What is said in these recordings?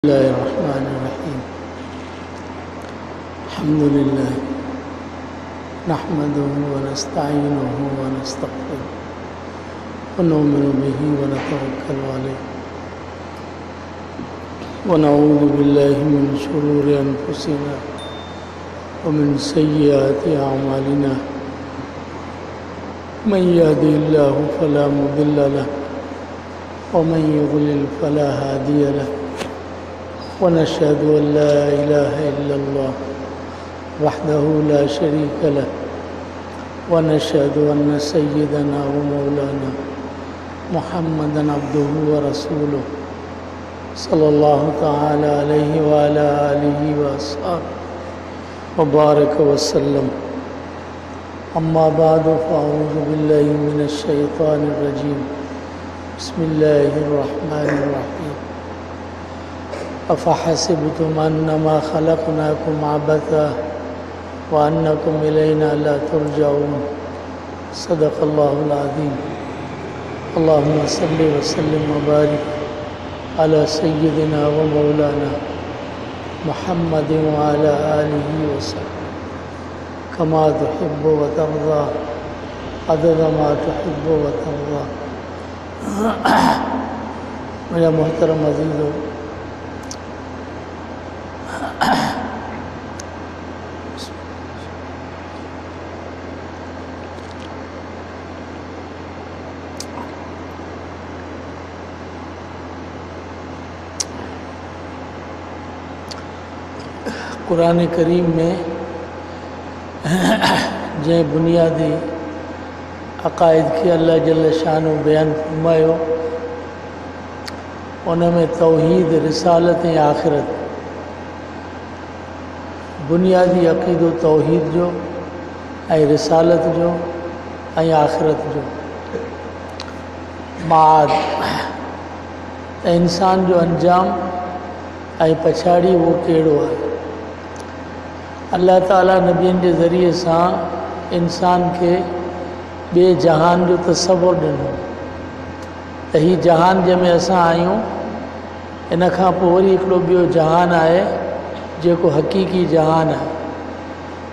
بسم الله الرحمن الرحيم. الحمد لله نحمده ونستعينه ونستغفره ونؤمن به ونتوكل عليه ونعوذ بالله من شرور أنفسنا ومن سيئات أعمالنا. من يهده الله فلا مضل له ومن يضلل فلا هادي له. ونشهد أن لا إله إلا الله وحده لا شريك له. ونشهد أن سيدنا ومولانا محمدا عبده ورسوله صلى الله تعالى عليه وعلى آله وأصحابه وبارك وسلم. أما بعد فأعوذ بالله من الشيطان الرجيم. بسم الله الرحمن الرحيم. أفحسبتم أنما خلقناكم عبثا وأنكم إلينا لا ترجعون. صدق الله العظيم. اللهم صل وسلم وبارك على سيدنا ومولانا محمد وعلى آله وصحبه كما تحب وترضى عدد ما تحب وترضى. میرا محترم عزیزو، قرآن کریم میں جن بنیادی عقائد کی اللہ جل شانہ بیان فرماयो ان میں توحید، رسالت ऐं آخرت. بنیادی عقیدو توحید جو ऐं رسالت جو ऐं آخرت جو معاد ऐं انسان جو انجام ऐं پچھاڑی وہ کیڑو ہے. اللہ تعالیٰ نبیनि کے ذریعے سے انسان کے بے جہان جو تصور ڈنو تو ہی جہان جنہیں اساں آئیوں ان کھاں پوء وری ہکڑو بیو جہان ہے جو حقیقی جہان ہے.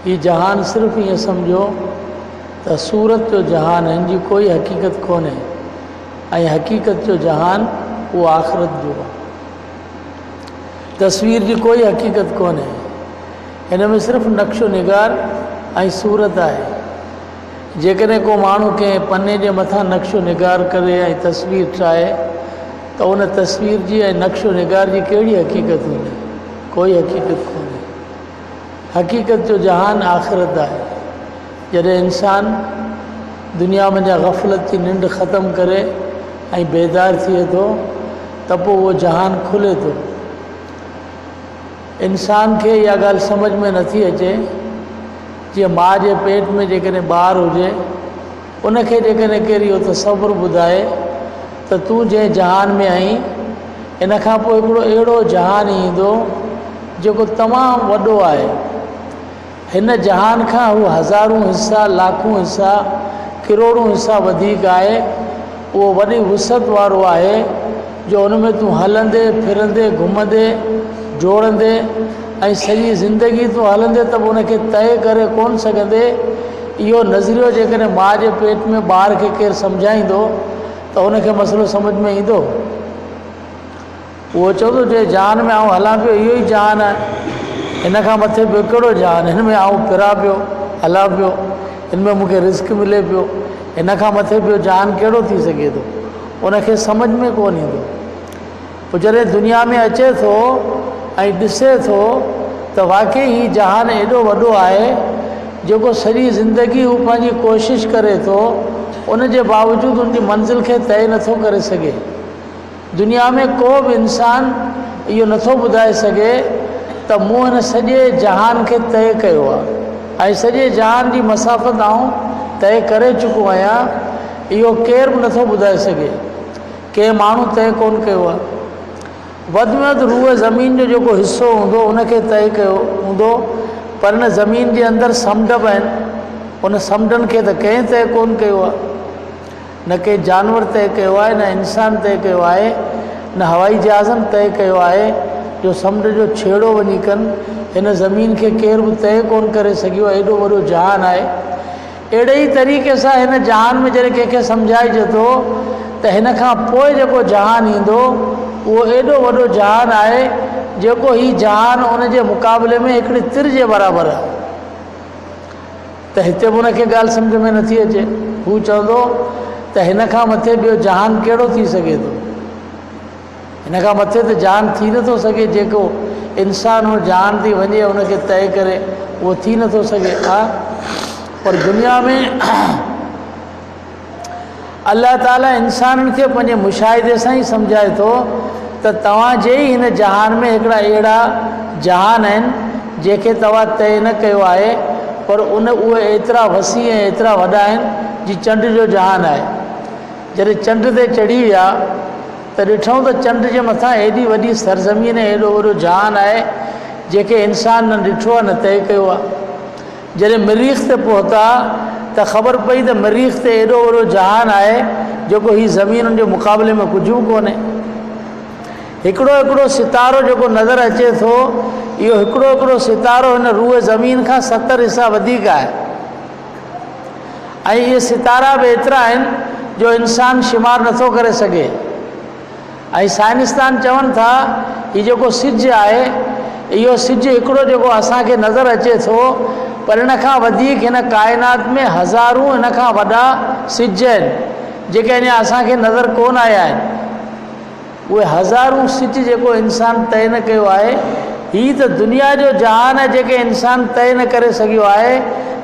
یہ جہان صرف یہ سمجھو تو صورت جو جہان ہے، ان کی کوئی حقیقت کونے، ऐं حقیقت جو جہان وہ آخرت جو ہے. تصویر کی کوئی حقیقت کونے، ان میں صرف نقش و نگار ऐं صورت ہے. جیکنے کو مانو کے پنے کے متھا نقش و نگار کرے ऐं تصویر ٹھائے تو ان تصویر جی ऐं نقش و نگار جی کیڑی حقیقت ہوندی؟ کوئی حقیقت کونے. حقیقت جو جہان آخرت ہے. جڏहिं انسان دنیا میں غفلت کی ننڈ ختم کرے ऐं بیدار تھے تو تب وہ جہان کھلے تو. انسان کے یہ گال سمجھ میں نتھی اچے جی ماں کے پیٹ میں جیکنے بار ہوجے ان کے جیکنے کیری ہو تصور بدائے تو تو جے جہان میں آئی ان کھاں پوء ہکڑو اہڑو جہان ایندو جو تمام وڈو ہے. ہن جہان کھاں وہ ہزاروں حصہ، لاکھوں حصہ، کروڑوں حصہ ودیک ہے. وہ وڈی وسعت وارو ہے جو ان میں تو ہلندے پھرندے گھمندے جوڑندے ऐं सॼी ज़िंदगी तो हलंदे तब उनखे तय करे कोन सघंदे. इहो नज़रियो जेकॾहिं माउ जे पेट में ॿार खे केरु सम्झाईंदो त उनखे मसइलो सम्झ में ईंदो? उहो चवंदो जे जहान में आउं हलां पियो इहो ई जहान आहे, हिन खां मथे ॿियो कहिड़ो जहान? हिन में आउं फिरां पियो, हलां पियो, हिन में मूंखे रिस्क मिले पियो, हिन खां मथे ॿियो जहान कहिड़ो थी सघे थो? उनखे सम्झ में कोन ईंदो. पोइ जॾहिं दुनिया में अचे थो ऐं ॾिसे थो त वाक़ई ही जहान एॾो वॾो आहे जेको सॼी ज़िंदगी हू पंहिंजी कोशिश करे थो, उन जे बावजूदु उनजी मंज़िल खे तय नथो करे सघे. दुनिया में को बि इंसान इहो नथो ॿुधाए सघे त मूं हिन सॼे जहान खे तय कयो आहे ऐं सॼे जहान जी मसाफ़त आउं तय करे चुको आहियां. इहो केरु बि नथो ॿुधाए सघे, कंहिं माण्हू तय कोन कयो आहे. वध में वधि रूह ज़मीन जो जेको हिसो हूंदो उनखे तय कयो हूंदो, पर न ज़मीन जे अंदरि समुंड बि आहिनि, उन समुंडनि खे त कंहिं तय कोन कयो आहे. न के जानवर तय कयो आहे, न इंसान तय कयो आहे, न हवाई जहाज़नि तय कयो आहे, जो समुंड जो छेड़ो वञी कनि, हिन ज़मीन खे केरु बि तय कोन करे सघियो आहे, एॾो वॾो जहान आहे। अहिड़े ई तरीक़े सां हिन जहान में जॾहिं कंहिंखे सम्झाइजे थो त हिन खां पोइ जेको जहान ईंदो उहो एॾो वॾो जहान आहे जेको ही जहान उन जे मुक़ाबले में हिकिड़ी तिर जे बराबरि आहे। त हिते बि उनखे ॻाल्हि सम्झ में नथी अचे। हू चवंदो त हिन खां मथे ॿियो जहान कहिड़ो थी सघे थो, हिन खां मथे त जहान थी नथो सघे, जेको इंसान उन जहान ते वञे उनखे तय करे उहो थी नथो सघे। हा, पर दुनिया में अल्लाह ताला इंसाननि खे पंहिंजे मुशाहिदे सां ई सम्झाए थो त तव्हांजे ई हिन जहान में हिकिड़ा अहिड़ा जहान आहिनि जंहिंखे तव्हां तय न कयो आहे, पर उहे एतिरा वसी ऐं एतिरा वॾा आहिनि जी चंड जो जहान आहे। जॾहिं चंड ते चढ़ी विया त ॾिठूं त चंड जे मथां एॾी वॾी सरज़मीन ऐं एॾो वॾो जहान आहे जेके इंसान न ॾिठो आहे, न तय कयो आहे। जॾहिं मरीख़ ते पहुता त ख़बर पई त मरीख़ ते एॾो वॾो जहान आहे जेको ही ज़मीन जे मुक़ाबले में कुझु बि कोन्हे। हिकिड़ो हिकिड़ो सितारो जेको नज़र अचे थो, इहो हिकिड़ो हिकिड़ो सितारो हिन रूह ज़मीन खां 70 हिसा वधीक आहे। ऐं इहे सितारा बि एतिरा आहिनि जो इंसान शुमार नथो करे सघे। ऐं साइंसदान चवनि था हीउ जेको सिज आहे, इहो सिज हिकिड़ो जेको असांखे नज़र अचे थो, पर इन खां वधीक हिन काइनात में हज़ारूं इन खां वॾा सिज आहिनि जेके अञा असांखे नज़र कोन आया आहिनि। उहे हज़ारूं सिज जेको इंसान तय न कयो आहे, हीअ त दुनिया जो जहान आहे जेके इंसान तय न करे सघियो आहे,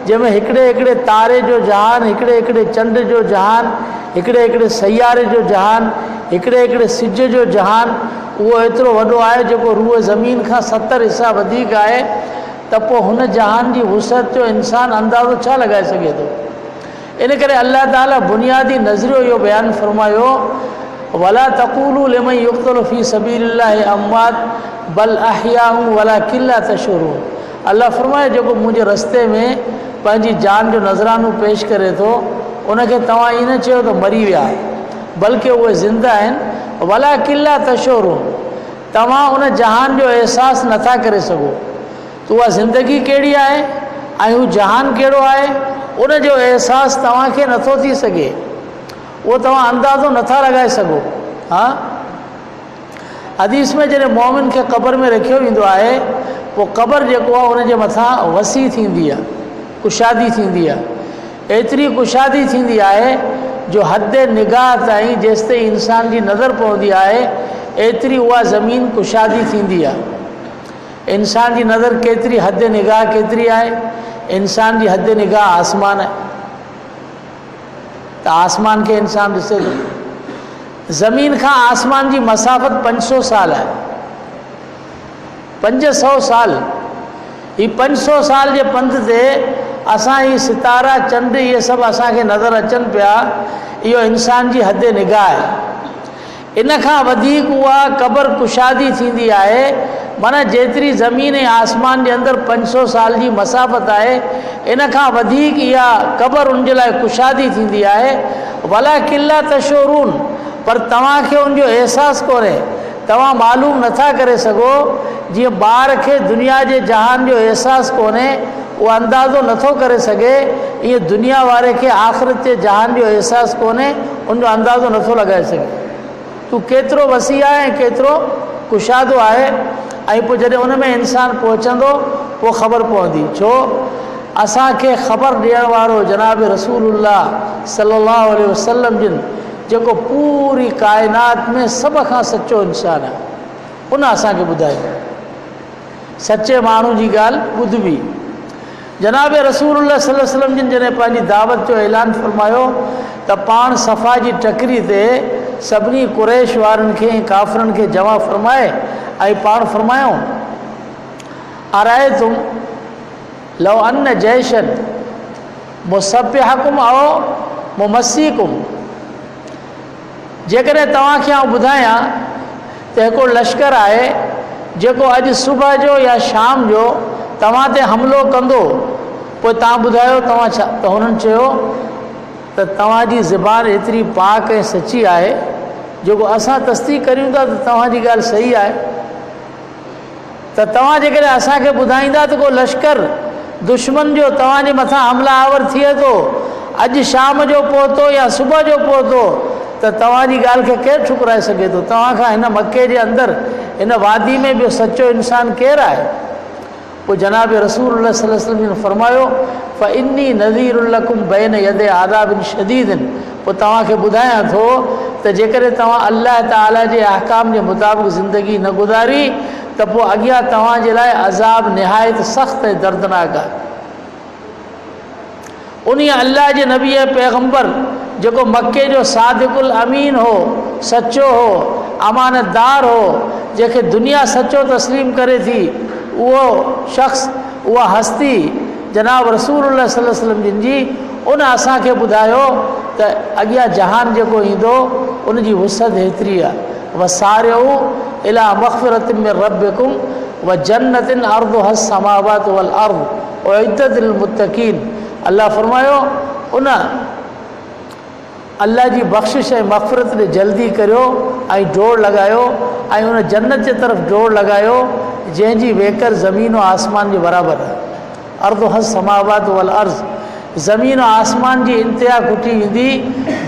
जंहिंमें हिकिड़े हिकिड़े तारे जो जहान, हिकिड़े हिकिड़े चंड जो जहान, हिकिड़े हिकिड़े सयारे जो जहान, हिकिड़े हिकिड़े सिज जो जहान, उहो एतिरो वॾो आहे जेको रूह ज़मीन खां 70 हिसा वधीक आहे। त पोइ हुन जहान जी वुसअत जो इंसान अंदाज़ो छा लॻाए सघे थो। इन करे अल्लाह ताला बुनियादी नज़रियो इहो बयानु फरमायो, वला तक़ूलू लिमन युक़्तलु फ़ी सबीलिल्लाहि अमवात बल अहयाउ वलाकिन ला तशऊरून। अल्लाह फरमाए जेको मुंहिंजे रस्ते में पंहिंजी जान जो नज़रानो पेश करे थो उनखे तव्हां ईअं न चयो त मरी विया, बल्कि उहे ज़िंदा आहिनि। वलाकिन ला तशऊरून, तव्हां उन जहान जो अहसासु नथा करे सघो त उहा ज़िंदगी कहिड़ी आहे ऐं हू जहान कहिड़ो आहे, उन जो अहसासु तव्हांखे नथो थी सघे, उहो तव्हां अंदाज़ो नथा लॻाए सघो। हा, हदीस में जॾहिं मोमिन खे क़बर में रखियो वेंदो आहे, पोइ क़बर जेको आहे उनजे मथां वसी थींदी आहे, कुशादी थींदी आहे। एतिरी कुशादी थींदी आहे जो हद निगाह ताईं जेसिताईं इंसान जी नज़र पवंदी आहे एतिरी उहा ज़मीन कुशादी थींदी आहे। इंसान जी नज़र केतिरी, हद निगाह केतिरी आहे? इंसान जी हद निगाह आसमान आहे, त आसमान खे इंसान ॾिसे थो। ज़मीन खां आसमान जी मसाफ़त 500 साल आहे, 500 साल। ही 500 साल जे पंध ते असां ही सितारा, चंड, इहे सभु असांखे नज़र अचनि पिया, इहो इंसान जी हद निगाह आहे। इन खां वधीक उहा क़बर कुशादी थींदी आहे, माना जेतिरी ज़मीन ऐं आसमान जे अंदरि 500 साल जी मसाफ़त आहे, इन खां वधीक इहा क़बर उन जे लाइ कुशादी थींदी आहे। वलाकिन ला तशऊरून, पर तव्हांखे उनजो अहसासु कोन्हे, तव्हां मालूम नथा करे सघो। जीअं ॿार खे दुनिया जे जहान जो अहसासु कोन्हे, उहो अंदाज़ो नथो करे सघे, ईअं दुनिया वारे खे आख़िरत जे जहान जो अहसासु कोन्हे, उनजो अंदाज़ो नथो लॻाए सघे। तूं केतिरो वसी आहे ऐं केतिरो कुशादो आहे। ऐं पोइ जॾहिं उन में इंसानु पहुचंदो पोइ ख़बर पवंदी। छो असांखे ख़बर ॾियण वारो जनाब रसूलुल्लाह सल्लल्लाहु अलैहि वसल्लम जिन जेको पूरी काइनात में सभ खां सचो इंसानु आहे, उन असांखे ॿुधायो। सचे माण्हू जी ॻाल्हि ॿुधबी। जनाब रसूलुल्लाह सल्लल्लाहु अलैहि वसल्लम जिन जॾहिं पंहिंजी दावत जो ऐलान फरमायो त पाण सफ़ा जी टकरी ते सभिनी कुरैश वारनि खे, काफ़िरनि खे जमा फरमाए ऐं पाण फरमायूं, अराए तुम लव अन जैशन मुसब्बिहकुम औ मुमस्सीकुम, जेकॾहिं तव्हांखे आउं ॿुधायां त हिकिड़ो लश्कर आहे जेको अॼु सुबुह जो या शाम जो तव्हां ते हमिलो कंदो, पोइ तव्हां ॿुधायो तव्हां छा? त हुननि चयो त तव्हांजी ज़बान एतिरी पाक ऐं सची आहे जेको असां तस्दीक करियूं था त तव्हांजी ॻाल्हि सही आहे। त तव्हां जेकॾहिं असांखे ॿुधाईंदा त को लश्कर दुश्मन जो तव्हांजे मथां हमला आवर थिए थो, अॼु शाम जो पहुतो या सुबुह जो पहुतो, त तव्हांजी ॻाल्हि खे केरु ठुकराए सघे थो? तव्हां खां हिन मके जे अंदरि हिन वादी में ॿियो सचो इंसानु केरु आहे? पोइ जनाब रसूल सल्लल्लाहु अलैहि वसल्लम ने फरमायो फ़इन्नी नज़ीरुल लकुम बैन यदे आज़ाबिन शदीदिन। पोइ तव्हांखे ॿुधायां थो त जेकॾहिं तव्हां अल्लाह ताला जे अहकाम जे मुताबिक़ ज़िंदगी न गुज़ारी त पोइ अॻियां तव्हांजे लाइ अज़ाब निहायत सख़्तु ऐं दर्दनाक आहे। उन अल्लाह जे नबी पैगम्बर जेको मके जो सादिकुल अमीन हो, सचो हो, अमानतदार हो, जंहिंखे दुनिया सचो तस्लीम करे थी, उहो शख़्स, उहा हस्ती जनाब रसूलुल्लाह सल्लल्लाहु अलैहि वसल्लम जिन जी उन असांखे ॿुधायो त अॻियां जहान जेको ईंदो उन जी वुसअत हेतिरी आहे। वसारिउ इला मग़फ़िरतिन मिन रब्बिकुम व जन्नतिन अर्दुहा समावात वल अर्द उइद्दत लिल मुत्तक़ीन। अल्लाह फरमायो उन अल्लाह जी बख़्शिश ऐं मग़फ़िरत ॾे जल्दी करियो ऐं डोड़ लॻायो ऐं उन जन्नत जे तरफ़ डोड़ लॻायो जंहिंजी वेकर ज़मीन और आसमान जे बराबरि आहे। अर्दुहा समावात वल अर्ज़, ज़मीन और आसमान जी इंतिहा खुटी वेंदी,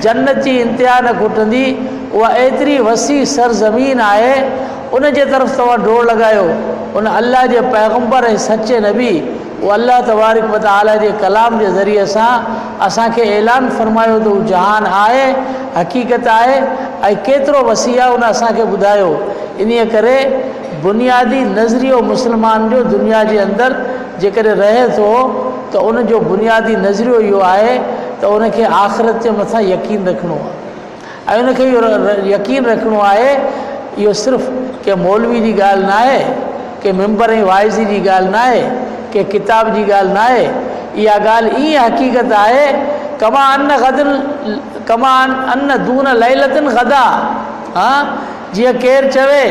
जन्नत जी इंतिहा न खुटंदी। उहा एतिरी वसी सरज़मीन आहे, उन जे तरफ़ तव्हां डोड़ लॻायो। उन अल्लाह जे पैगम्बर ऐं सचे नबी उहो अल्लाह तबारक व तआला जे कलाम जे ज़रिए सां असांखे ऐलान फरमायो त उहो जहान आहे, हक़ीक़त आहे ऐं केतिरो वसी आहे उन असांखे ॿुधायो। इन करे बुनियादी नज़रियो मुस्लमान जो दुनिया जे अंदरि जेकॾहिं रहे थो त उन जो बुनियादी नज़रियो इहो आहे त उनखे आख़िरत जे मथां यकीन रखिणो आहे। ऐं उनखे इहो यकीन रखिणो आहे, इहो सिर्फ़ु के मौलवी जी ॻाल्हि न आहे, के मेंबर ऐं वाइज़ी जी ॻाल्हि न आहे, के किताब जी ॻाल्हि न आहे। इहा ॻाल्हि ईअं हक़ीक़त आहे कमा अन्न दून लैलतिन गदा। हा, जीअं केरु चवे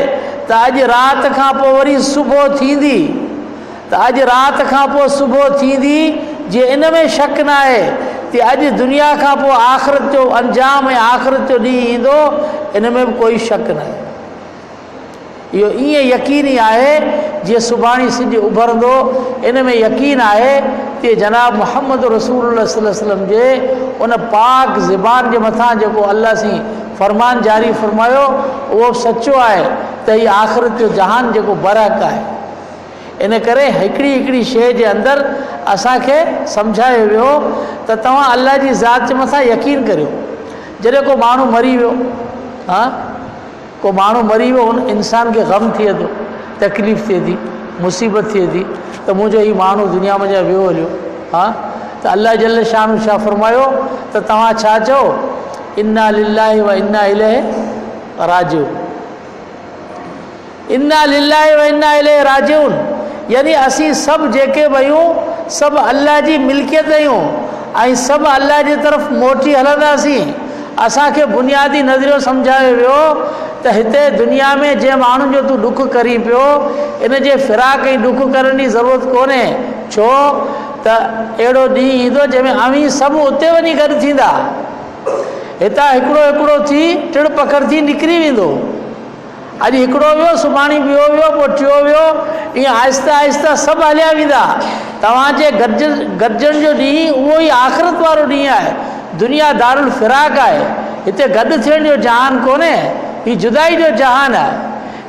त अॼु राति खां पोइ वरी सुबुह थींदी, त अॼु राति खां पोइ सुबुह थींदी, जीअं इन में शक न आहे त अॼु दुनिया खां पोइ आख़िरत जो अंजाम ऐं आख़िरत जो ॾींहुं ईंदो, इन में बि कोई शक न आहे। इहो ईअं यकीनी आहे जीअं सुभाणे सिॼु उभरंदो, इन में यकीन आहे त जनाब मुहम्मद रसूलुल्लाह सल्लल्लाहु अलैहि वसल्लम जे उन पाक ज़बान जे मथां जेको अल्लाह सी फरमान जारी फरमायो उहो सचो आहे त हीअ आख़िरत जो जहान जेको बरहक आहे। इन करे हिकिड़ी शइ जे अंदरि असांखे सम्झायो वियो त तव्हां अल्लाह जी ज़ात जे मथां यकीन करियो। जॾहिं को माण्हू मरी वियो, हा, को माण्हू मरी वियो, उन इंसान खे ग़म थिए थो, तकलीफ़ थिए थी, मुसीबत थिए थी त मुंहिंजो हीउ माण्हू दुनिया में वियो हलियो। हा, त अल्लाह जल शान छा फरमायो त तव्हां छा चओ, इन्ना लिल्लाहि व इन्ना इलैहि राजिऊन। इन्ना लिल्लाहि व इन्ना इलैहि राजिऊन यानी असीं सभु जेके वयूं सभु अल्लाह जी मिल्कियत आहियूं ऐं सभु अल्लाह जी तरफ़ मोटी हलंदासीं। असांखे बुनियादी नज़रियो सम्झायो वियो त हिते दुनिया में जंहिं माण्हुनि जो तूं ॾुख करी पियो, इन जे फिराक ऐं ॾुख करण जी ज़रूरत कोन्हे। छो त अहिड़ो ॾींहुं ईंदो जंहिंमें अवी सभु उते वञी गॾु थींदा। हितां हिकिड़ो थी टिड़ पकड़ थी निकिरी वेंदो। अॼु हिकिड़ो वियो, सुभाणे ॿियो वियो, पोइ टियों वियो, ईअं आहिस्ता आहिस्ता सभु हलिया वेंदा। तव्हांजे गॾजण जो ॾींहुं उहो ई आख़िरत वारो ॾींहुं आहे। दुनिया दारुल फिराक आहे, हिते गॾु थियण जो जहान कोन्हे, हीउ जुदाई जो जहान आहे।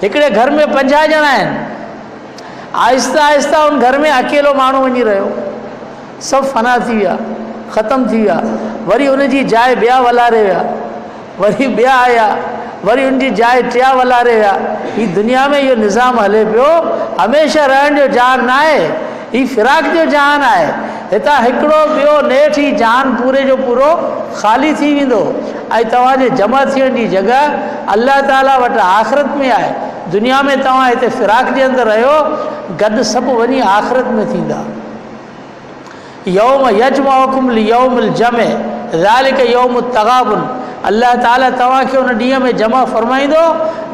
हिकिड़े घर में 50 ॼणा आहिनि, आहिस्ता आहिस्ता उन घर में अकेलो माण्हू वञी रहियो, सभु फना थी विया, ख़तमु थी विया। वरी उनजी जाइ ॿिया वलारे विया, वरी ॿिया आया, वरी उनजी जाइ टिया वलारे विया। हीअ दुनिया में इहो निज़ाम हले पियो। हमेशह रहण जो जहान न आहे, हीउ फिराक जो जहान आहे। हितां हिकिड़ो ॿियो नेठि ही जहान पूरे जो पूरो ख़ाली थी वेंदो ऐं तव्हांजे जमा थियण जी जॻह अल्लाह ताला वटि आख़िरत में आहे। दुनिया में तव्हां हिते फिराक जे अंदरि रहियो, गॾु सभु वञी आख़िरत में थींदा। यौम यजमउकुम लियौमिल जमे ज़ालिक यौम तग़ाबुन। अल्लाह ताला तव्हांखे उन ॾींहं में जमा फरमाईंदो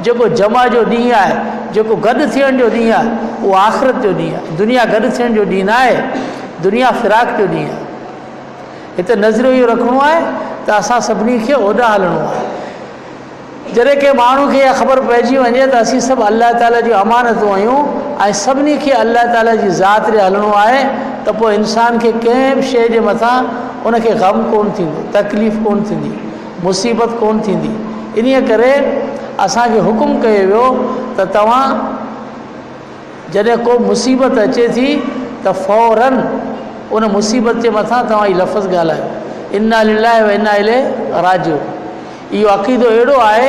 जेको जमा जो ॾींहुं आहे, जेको गॾु थियण जो ॾींहुं आहे, उहो आख़िरत जो ॾींहुं आहे। दुनिया गॾु थियण जो ॾींहुं न आहे, दुनिया फिराक जो ॾींहुं आहे। हिते नज़रियो इहो रखिणो आहे त असां सभिनी खे ओॾां हलणो आहे। जॾहिं के माण्हू खे इहा ख़बर पइजी वञे त असीं सभु अलाह ताला जी अमानतूं आहियूं ऐं सभिनी खे अलाह ताला जी ज़ात ॾे हलणो आहे, त पोइ इंसान खे कंहिं बि शइ जे मथां उनखे ग़म कोन थींदो, तकलीफ़ कोन थींदी, मुसीबत कोन थींदी। इन्हीअ करे असांखे हुकुम कयो वियो त तव्हां जॾहिं को मुसीबत अचे थी त फ़ौरन उन मुसीबत जे मथां तव्हां हीउ लफ़्ज़ ॻाल्हायो, इन्ना लिल्लाहि व इन्ना इलैहि राजिऊं। इहो अक़ीदो अहिड़ो आहे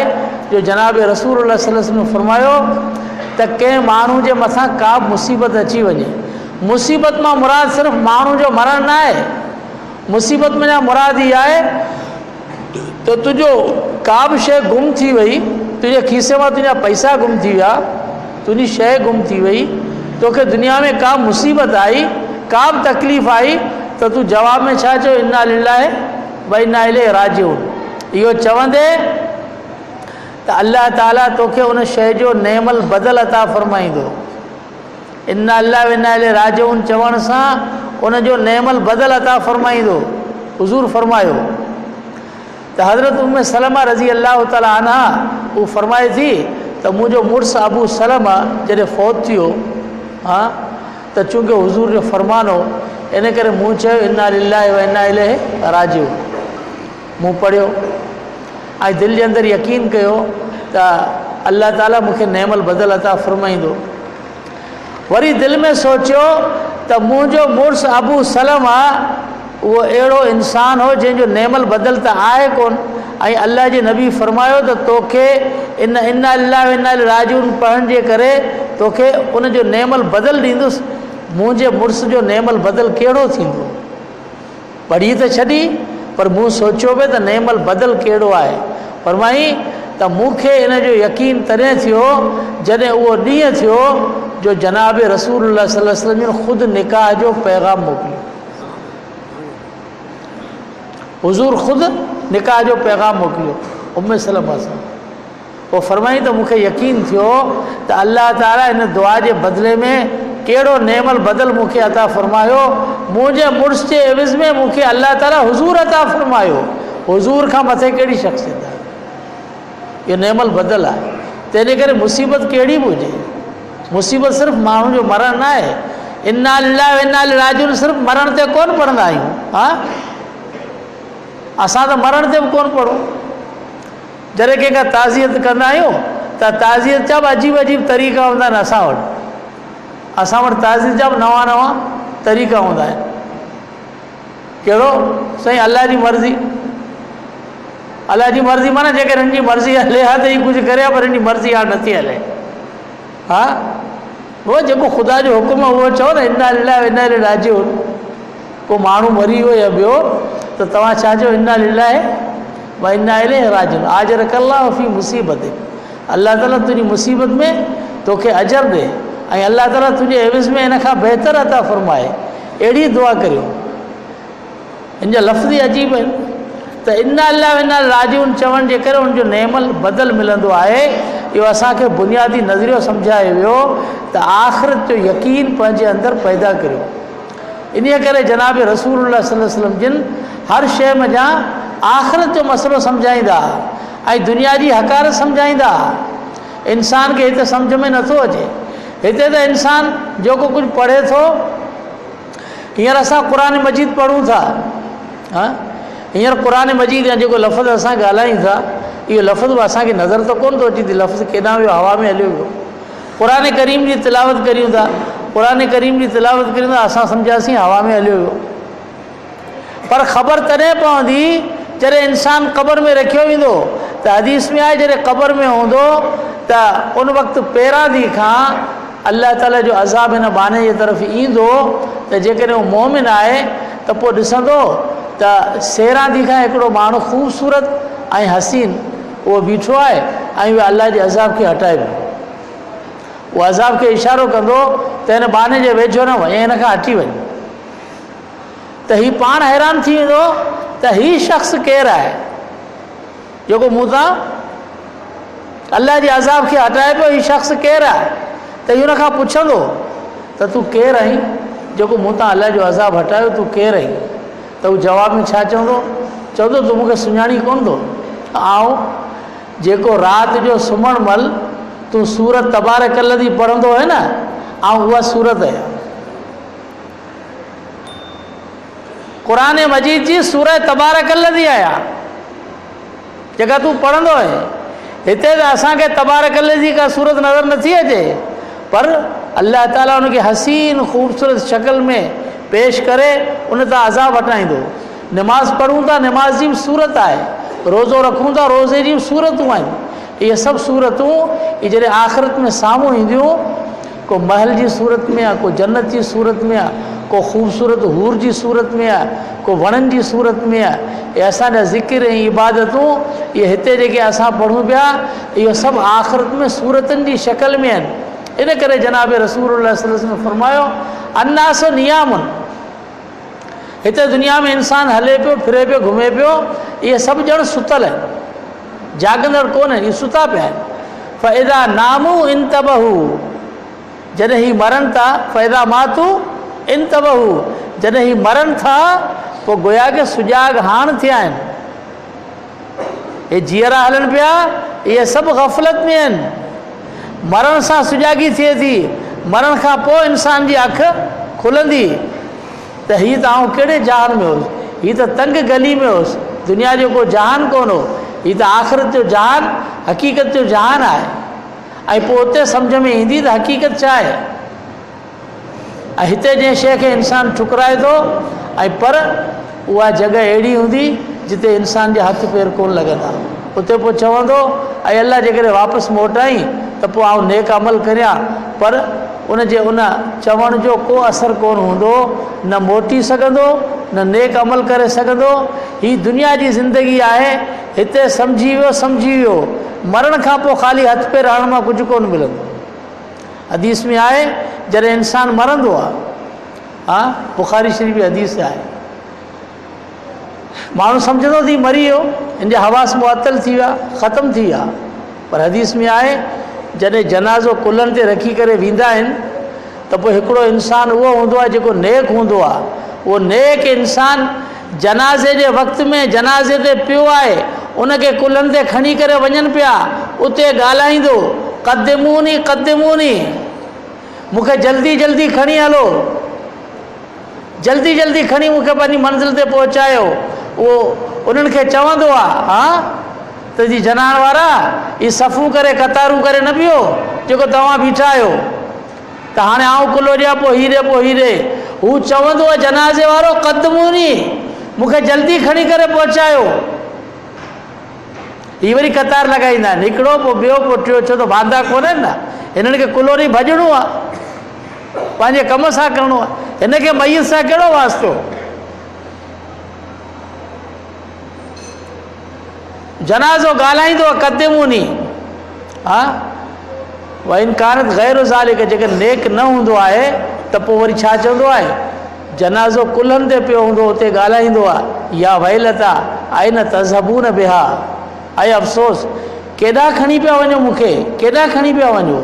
जो जनाब रसूलुल्लाह सल्लल्लाहु अलैहि वसल्लम फरमायो त कंहिं माण्हू जे मथां का बि मुसीबत अची वञे, मुसीबत मां मुराद सिर्फ़ु माण्हू जो मरण न आहे, मुसीबत में मुराद इहा आहे त तुंहिंजो का बि शइ गुम थी वई, तुंहिंजे खीसे मां तुंहिंजा पैसा गुम थी विया, तुंहिंजी शइ गुम थी वई, तोखे दुनिया में का मुसीबत आई, का बि तकलीफ़ आई, त तूं जवाब में छा चयो, इन्ना लिल्लाहि व इन्ना इलैहि राजिऊं। इहो चवंदे त अल्लाह ताला तोखे उन शइ जो नेमल बदल अता फरमाईंदो। इन्ना लिल्लाहि व इन्ना इलैहि राजिऊं चवण सां उन जो नेमल बदल अता फरमाईंदो। हुज़ूर फरमायो त हज़रत उम्मे सलमा रज़ी अल्लाह ताला अन्हा उहो फरमाए थी त मुंहिंजो मुड़ुसु अबू सलमा जॾहिं फ़ौत थियो, हा, त चूंकि हुज़ूर जो फ़रमान हो, इन करे मूं चयो इन्ना लिल्लाहि व इन्ना इलैहि राजिऊं। मूं पढ़ियो ऐं दिलि जे अंदरि यकीन कयो त अल्लाह ताला मूंखे नेमल बदल अता फरमाईंदो। वरी दिलि में सोचियो त मुंहिंजो मुड़ुसु अबू सलमा उहो अहिड़ो इंसान हो जंहिंजो नेमल बदल त आहे कोन, ऐं अल्लाह जे नबी फरमायो त तोखे इन्ना लिल्लाहि व इन्ना इलैहि राजिऊं पढ़ण जे करे तोखे उन जो नेमल बदल ॾींदुसि। मुंहिंजे मुड़ुस जो नेमल बदल कहिड़ो थींदो? पढ़ी त छॾी, पर मूं सोचियो पिए त नेमल बदल कहिड़ो आहे। फरमाई त मूंखे इन जो यकीन तॾहिं थियो जॾहिं उहो ॾींहुं थियो जो जनाब रसूलुल्लाह सल्लल्लाहु अलैहि वसल्लम ख़ुदि निकाह जो पैगाम मोकिलियो। हुज़ूर ख़ुदि निकाह जो पैगाम मोकिलियो उम्मे सलमा सां। पोइ फरमाई त मूंखे यकीन थियो त अल्लाह ताला इन दुआ जे बदिले में कहिड़ो नेमल बदल मूंखे अता फरमायो। मुंहिंजे मुड़ुस जे एविज़ में मूंखे अल्लाह ताला हुज़ूर अता फरमायो। हुज़ूर खां मथे कहिड़ी शख़्सियत आहे? इहो नेमल बदल आहे। तंहिंजे करे मुसीबत कहिड़ी बि हुजे, मुसीबत सिर्फ़ु माण्हू जो मरण न आहे। इन्ना लिल्लाहि व इन्ना इलैहि राजिऊं सिर्फ़ु मरण ते कोन पढ़ंदा आहियूं, हा, असां त मरण ते बि कोन पढ़ूं। जॾहिं कंहिंखां ताज़ियत कंदा आहियूं त ताज़ियत जा बि अजीब अजीब तरीक़ा हूंदा आहिनि। असां वटि ताज़ियत जा बि नवां नवां तरीक़ा हूंदा आहिनि। कहिड़ो? साईं अल्लाह जी मर्ज़ी। अल्लाह जी मर्ज़ी माना जेकर हिन जी मर्ज़ी हले हा त हीउ कुझु करे, पर हिन जी मर्ज़ी हाणे नथी हले, हा, उहो जेको ख़ुदा जो हुकुम आहे उहो चओ न, इन्ना लिल्लाहि व इन्ना इलैहि राजिऊं। को माण्हू मरी वियो या ॿियो त तव्हां छा चओ, इन्ना लिल्लाहि व इन्ना इलैहि राजिऊं। आजरक अल्लाह फी मुसीबत। अल्लाह ताला तुंहिंजी मुसीबत में तोखे अजर ॾे ऐं अल्लाह ताला तुंहिंजे एविज़ में इन खां बहितर अता फरमाए। अहिड़ी दुआ करियो। इन जा लफ़्ज़ ई अजीब आहिनि। त इन्ना लिल्लाहि व इन्ना इलैहि राजिऊं चवण जे करे उनजो नेमल बदल मिलंदो आहे। इहो असांखे बुनियादी नज़रियो सम्झायो वियो त आख़िरत जो यकीन पंहिंजे अंदरि पैदा करियो। इन्हीअ करे जनाब रसूलुल्लाह सल्लल्लाहु अलैहि वसल्लम जिन हर शइ में जा आख़िरत जो मसइलो सम्झाईंदा ऐं दुनिया जी हक़ारत सम्झाईंदा। इंसान खे हिते सम्झ में नथो अचे। हिते त इंसान जेको कुझु पढ़े थो, हींअर असां क़ुर मजीद पढ़ूं था, हा, हींअर क़ुर मजीद या जेको लफ़्ज़ असां ॻाल्हायूं था, इहो लफ़्ज़ बि असांखे नज़र त कोन थो अचे त लफ़्ज़ केॾां वियो, हवा में हलियो वियो। क़ुर करीम जी तिलावत करियूं था, क़ुर करीम जी तिलावत करियूं था, असां सम्झासीं हवा में हलियो वियो। पर ख़बर तॾहिं पवंदी जॾहिं इंसानु क़बर में रखियो वेंदो। त हदीस में आहे जॾहिं क़बर में हूंदो त उन वक़्तु पहिरां ॾींहं खां अल्लाह ताला जो अज़ाब हिन बाने जे तरफ़ ईंदो त जेकॾहिं उहो मोमिन आहे त पोइ ॾिसंदो त सेरां ॾींहं खां हिकिड़ो माण्हू ख़ूबसूरत ऐं हसीन उहो बीठो आहे ऐं उहो अल्लाह जे अज़ाब खे हटाए पियो। उहो अज़ाब खे इशारो कंदो त हिन बाने जे वेझो न वञे, हिन खां हटी वञे। त हीउ पाण हैरान थी वेंदो त हीउ शख़्स केरु आहे जेको मूं तां अल्लाह जे अज़ाब खे हटाए पियो। हीउ शख़्स केरु आहे? त हुन खां पुछंदो त तूं केरु आहीं जेको मूं तां अल्लाह जो अज़ाब हटायो, तूं केरु आहीं? त हू जवाब में छा चवंदो? चवंदो तूं मूंखे सुञाणी कोन थो। आऊं जेको राति जो सुम्हण महिल तूं सूरत तबारकल्लज़ी पढ़ंदो है न, उहा सूरत आहे क़ुरान मजीद जी सूरह तबारकल्लज़ी आहे जेका तूं पढ़ंदो आहे। हिते त असांखे तबारकल्लज़ी का सूरत नज़र नथी अचे, पर अल्लाह ताला उनखे हसीन ख़ूबसूरत शक्ल में पेश करे उन तां अज़ाब हटाईंदो। नमाज़ पढ़ूं था, नमाज जी सूरत आहे। रोज़ो रखूं था, रोज़े जी सूरतूं आहिनि। इहे सभु सूरतूं इहे जॾहिं आख़िरत में साम्हूं ईंदियूं, को महल जी सूरत में आहे, को जन्नत जी सूरत में आहे, को ख़ूबसूरत हूर जी सूरत में आहे, को वणनि जी सूरत में आहे। इहे असांजा ज़िक्र ऐं इबादतूं इहे हिते जेके असां पढ़ूं पिया, इहो सभु आख़िरत में सूरतनि जी शक्ल में आहिनि। इन करे जनाब रसूलुल्लाह सल्लल्लाहु अलैहि वसल्लम फरमायो अन्नास नियामुन, हिते दुनिया में इंसान हले पियो, फिरे पियो, घुमे पियो, इहे सभु ॼण सुतल आहिनि, जागंदड़ कोन आहिनि, इहे सुता पिया आहिनि। फ़इदा नामू इंतबहू, जॾहिं ही मरनि था, फ़इदा मातू इंतबहू, जॾहिं ही मरनि था पोइ गोया के सुजाग हाण थिया आहिनि। हे जीअरा हलनि पिया, इहे सभु ग़फ़लत में आहिनि। मरण सां सुजागी थिए थी, मरण खां पोइ इंसान जी अखि खुलंदी त हीअ त आउं कहिड़े जहान में हुउसि, हीअ त तंग गली में हुउसि, दुनिया जो को जहान कोन हो, हीअ त आख़िरत जो जहान, हक़ीक़त जो जहान आहे। ऐं पोइ उते सम्झ में ईंदी त हक़ीक़त छा आहे। ऐं हिते जंहिं शइ खे इंसानु ठुकराए थो, ऐं पर उहा जॻह अहिड़ी हूंदी जिते इंसान जे हथ पेर कोन लॻंदा। उते पोइ चवंदो ऐं अल्लाह जेकॾहिं वापसि मोटाई त पोइ आउं नेक अमल करियां, पर उन जे उन चवण जो को असरु कोन हूंदो, न मोटी सघंदो, न नेक अमल करे सघंदो। हीअ दुनिया जी ज़िंदगी आहे, हिते सम्झी वियो, मरण खां पोइ ख़ाली हथ पेर हणण मां कुझु कोन मिलंदो। हदीस में आहे जॾहिं इंसानु मरंदो आहे, बुख़ारी शरीफ़ हदीस आहे, माण्हू सम्झंदो थी मरी वियो, हिन जा हवास मुअत्तल थी विया, ख़तमु थी विया, पर हदीस में आहे जॾहिं जनाज़ो कुल्हनि ते रखी करे वेंदा आहिनि त पोइ हिकिड़ो इंसानु उहो हूंदो आहे जेको नेक हूंदो आहे। उहो नेक इंसानु जनाज़े जे वक़्त में जनाज़े ते पियो आहे, उनखे कुल्हनि ते खणी करे वञनि पिया, उते ॻाल्हाईंदो क़द्दिमूनी क़द्दिमूनी, मूंखे जल्दी जल्दी खणी हलो, जल्दी जल्दी खणी मूंखे पंहिंजी मंज़िल ते पहुचायो। उहो उन्हनि खे चवंदो आहे त जी जनान वारा इहे सफ़ूं करे कतारूं करे न पियो जेको तव्हां बीठा आहियो, त हाणे आउं कुल्हो ॾियां पोइ हीरे। हू चवंदो आहे जनाज़े वारो क़द्दिमूनी, मूंखे जल्दी खणी करे पहुचायो। हीअ वरी कतार लॻाईंदा आहिनि, हिकिड़ो पोइ ॿियो पोइ टियों, छो त वांदा कोन आहिनि न, हिननि खे कुल्हो ॾेई भॼणो आहे, पंहिंजे कम सां करिणो आहे, हिनखे मयत सां कहिड़ो वास्तो। जनाज़ो ॻाल्हाईंदो आहे क़द्दिमूनी, व इन कानत ग़ैर ज़ालिक, जेकर नेक न हूंदो आहे त पोइ वरी छा चवंदो आहे, जनाज़ो कुल्हनि ते पियो हूंदो उते ॻाल्हाईंदो आहे या वैलता आइन तज़हबून बिहा, ऐं अफ़सोस केॾां खणी पिया वञो, मूंखे केॾां खणी पिया वञो।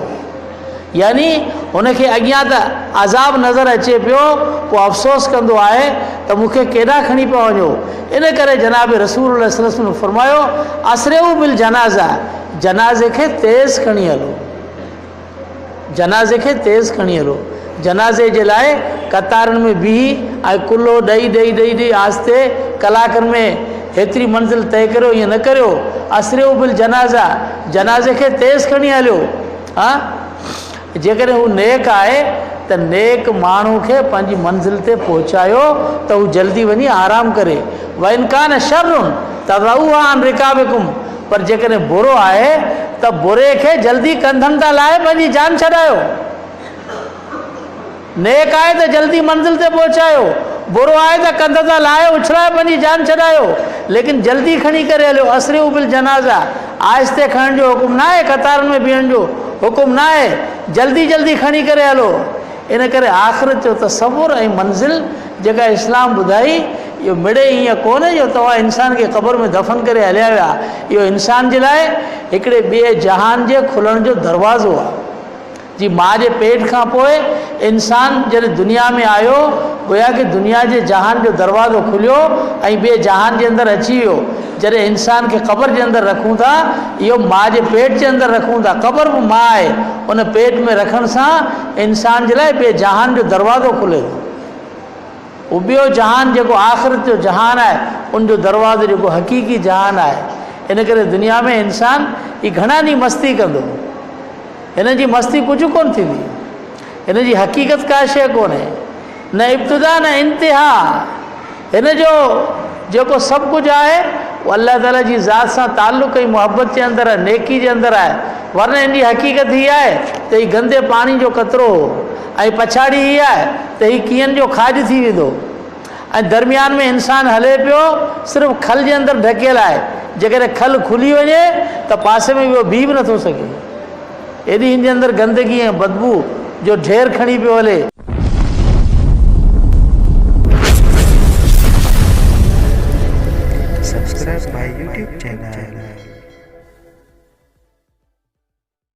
यानी हुनखे अॻियां त अज़ाब नज़र अचे पियो, पोइ अफ़सोस कंदो आहे त मूंखे केॾां खणी पिया वञो। इन करे जनाब रसूलुल्लाह सल्लल्लाहु अलैहि वसल्लम फरमायो असरिउ बिल जनाज़ा, जनाज़े खे तेज़ खणी हलो, जनाज़े खे तेज़ खणी हलो। जनाज़े जे लाइ कतारुनि में बीह ऐं कुल्हो ॾेई आस्ते कलाकनि में हेतिरी मंज़िल तय करियो, ईअं न करियो। असरिउ बिल जनाज़ा, जनाज़े खे तेज़ खणी हलियो। जेकॾहिं हू नेक आहे त नेक माण्हू खे पंहिंजी मंज़िल ते पहुचायो त हू जल्दी वञी आराम करे। व इनकान शर्रुन तदऊहा अन रिकाबिकुम, पर जेकॾहिं बुरो आहे त बुरे खे जल्दी कंधनि तां लाहे पंहिंजी जान छॾायो। नेक आहे त जल्दी मंज़िल ते पहुचायो, बुरो आहे त कंध तां लाहे उछलाए पंहिंजी जान छॾायो, लेकिन जल्दी खणी करे हलियो। असरिउ बिल जनाज़ा, आहिस्ते खणण जो हुकुम न आहे, कतारुनि में बीहण जो हुकुम न आहे, जल्दी जल्दी खणी करे हलो। इन करे आख़िरत जो तसवुर ऐं मंज़िल जेका इस्लाम ॿुधाई, इहो मिड़े ईअं कोन्हे जो तव्हां इंसान खे क़बर में दफ़न करे हलिया विया। इहो इंसान जे लाइ हिकिड़े ॿिए जहान जे खुलण जो दरवाज़ो आहे। जी माँ जे पेट खां पोइ इंसान जॾहिं दुनिया में आयो, गोया कि दुनिया जे जहान जो दरवाज़ो खुलियो ऐं ॿिए जहान जे अंदरि अची वियो। जॾहिं इंसान खे क़बर जे अंदरि रखूं था, इहो माँ जे पेट जे अंदरि रखूं था, क़बर बि माँ आहे, उन पेट में रखण सां इंसान जे लाइ ॿिए जहान जो दरवाज़ो खुले थो। उहो ॿियो जहान जेको आख़िरत जो जहान आहे, उनजो दरवाज़ो जेको हक़ीक़ी जहान आहे। इन करे दुनिया में इंसान ही घणा ॾींहं मस्ती कंदो, हिन जी मस्ती कुझु कोन थींदी, हिन जी हक़ीक़त का शइ कोन्हे, न इब्तिदा न इंतिहा। हिन जो जेको सभु कुझु आहे उहो अल्लाह ताला जी ज़ात सां ताल्लुक़ ऐं मुहबत जे अंदरि आहे, नेकी जे अंदरि आहे। वरना इन जी हक़ीक़त हीअ आहे त हीउ गंदे पाणी जो कतरो हो, ऐं पछाड़ी हीअ आहे त हीउ कीअं जो खाज थी वेंदो, ऐं दरमियान में इंसान हले पियो सिर्फ़ु खल जे अंदरि ढकियल आहे। जेकॾहिं खल खुली वञे त पासे में वियो बीह बि नथो सघे, एॾी हिन जे अंदरि गंदगी ऐं बदबू जो ढेर खणी पियो हले।